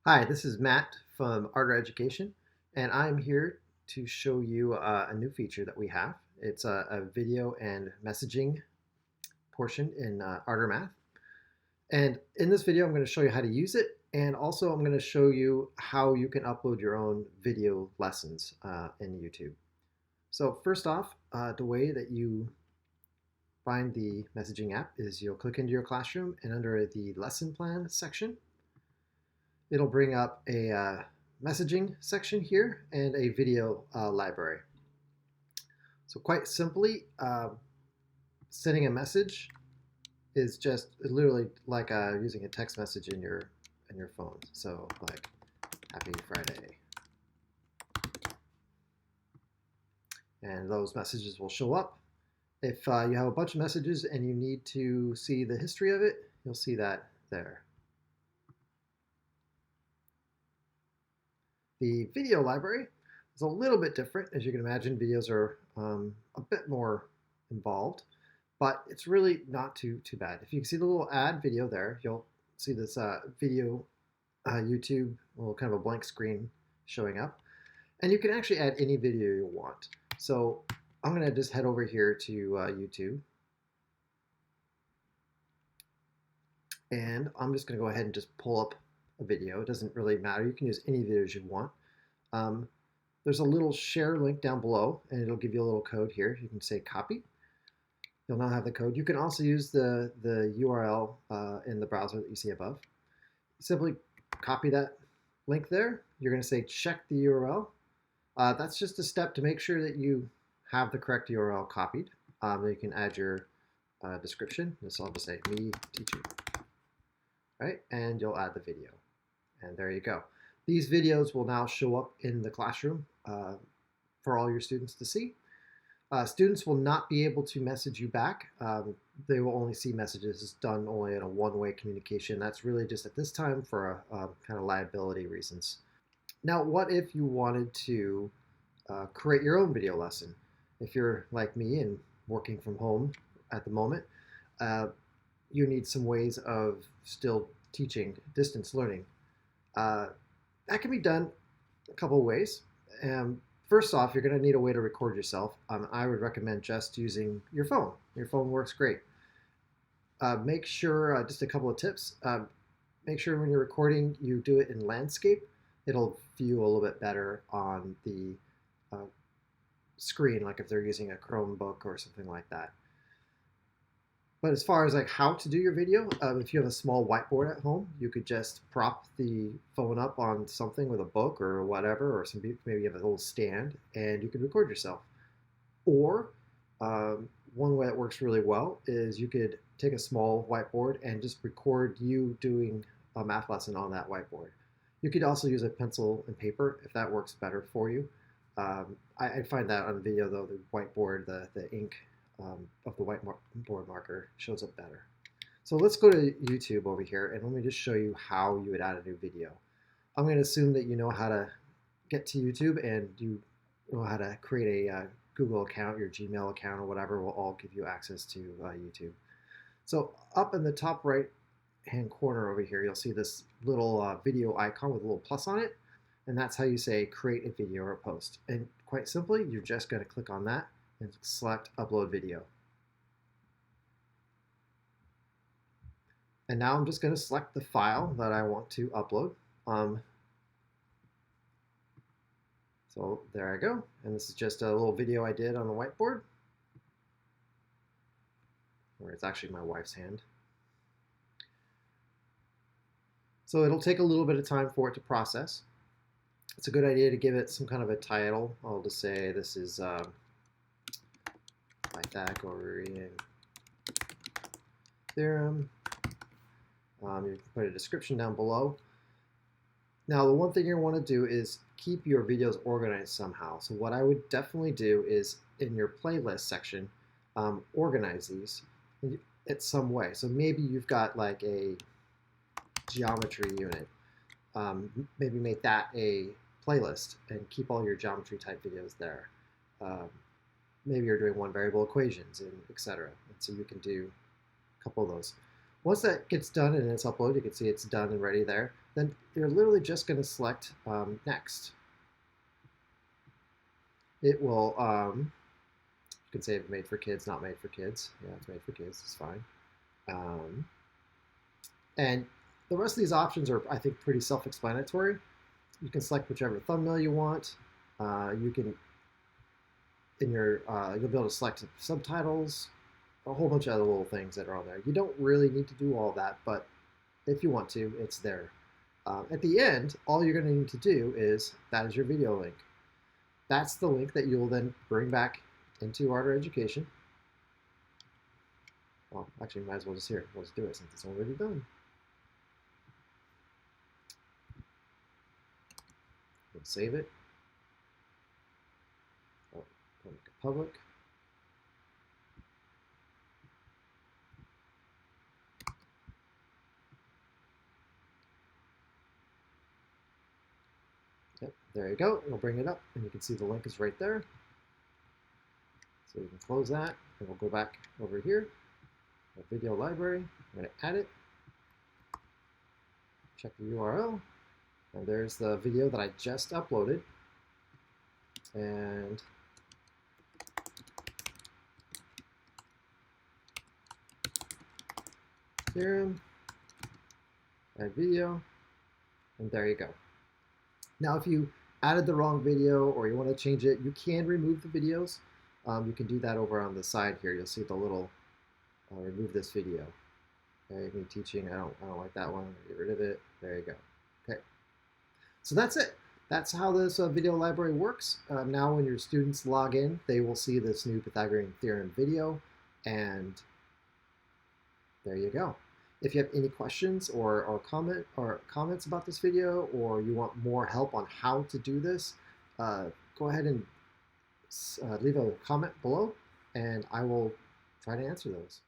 Hi, this is Matt from Ardor Education, and I'm here to show you a new feature that we have. It's a video and messaging portion in Ardor Math. And in this video, I'm going to show you how to use it, and also I'm going to show you how you can upload your own video lessons in YouTube. So first off, the way that you find the messaging app is you'll click into your classroom, and under the lesson plan section, it'll bring up a messaging section here and a video library. So quite simply, sending a message is just literally like using a text message in your phone. So like Happy Friday, and those messages will show up. If you have a bunch of messages and you need to see the history of it, you'll see that there. The video library is a little bit different. As you can imagine, videos are a bit more involved, but it's really not too bad. If you can see the little add video there, you'll see this video YouTube, a little kind of a blank screen showing up. And you can actually add any video you want. So I'm going to just head over here to YouTube. And I'm just going to go ahead and just pull up a video. It doesn't really matter. You can use any videos you want. There's a little share link down below, and it'll give you a little code here. You can say copy. You'll now have the code. You can also use the URL in the browser that you see above. Simply copy that link there. You're going to say check the URL. That's just a step to make sure that you have the correct URL copied. You can add your description. This will just say me teaching. Right? And you'll add the video. And there you go. These videos will now show up in the classroom for all your students to see. Students will not be able to message you back. They will only see messages done only in a one-way communication. That's really just at this time for kind of liability reasons. Now, what if you wanted to create your own video lesson? If you're like me and working from home at the moment, you need some ways of still teaching distance learning. That can be done a couple of ways. First off, you're going to need a way to record yourself. I would recommend just using your phone. Your phone works great. Make sure, just a couple of tips, make sure when you're recording you do it in landscape. It'll view a little bit better on the screen, like if they're using a Chromebook or something like that. But as far as like how to do your video, if you have a small whiteboard at home, you could just prop the phone up on something with a book or whatever, or maybe you have a little stand, and you can record yourself. Or one way that works really well is you could take a small whiteboard and just record you doing a math lesson on that whiteboard. You could also use a pencil and paper if that works better for you. I find that on video though, the whiteboard, the ink of the whiteboard marker shows up better. So let's go to YouTube over here, and let me just show you how you would add a new video. I'm going to assume that you know how to get to YouTube, and you know how to create a Google account, your Gmail account, or whatever will all give you access to YouTube. So up in the top right hand corner over here, you'll see this little video icon with a little plus on it, and that's how you say create a video or a post. And quite simply, you're just going to click on that and select upload video. And now I'm just going to select the file that I want to upload. So there I go. And this is just a little video I did on the whiteboard, or it's actually my wife's hand. So it'll take a little bit of time for it to process. It's a good idea to give it some kind of a title. I'll just say this is Pythagorean theorem. You can put a description down below. Now, the one thing you want to do is keep your videos organized somehow. So what I would definitely do is in your playlist section, organize these in some way. So maybe you've got like a geometry unit. Maybe make that a playlist and keep all your geometry type videos there. Maybe you're doing one variable equations and etc. And so you can do a couple of those. Once that gets done and it's uploaded, you can see it's done and ready there. Then you're literally just going to select next. It will, you can say made for kids, not made for kids. Yeah, it's made for kids. It's fine. And the rest of these options are, I think, pretty self-explanatory. You can select whichever thumbnail you want. You can, you'll be able to select subtitles, a whole bunch of other little things that are on there. You don't really need to do all that, but if you want to, it's there. At the end, all you're going to need to do is, that is your video link. That's the link that you'll then bring back into Ardor Education. Well, actually, might as well just here. Let's do it since it's already done. We'll save it. Oh, make it public. Yep, there you go. We'll bring it up, and you can see the link is right there. So you can close that, and we'll go back over here. Our video library. I'm going to add it. Check the URL. And there's the video that I just uploaded. And theorem, add video, and there you go. Now, if you added the wrong video or you want to change it, you can remove the videos. You can do that over on the side here. You'll see the little remove this video. Okay, me teaching, I don't like that one. Get rid of it. There you go. Okay. So that's it. That's how this video library works. Now when your students log in, they will see this new Pythagorean theorem video, and there you go. If you have any questions or comments about this video, or you want more help on how to do this, go ahead and leave a comment below, and I will try to answer those.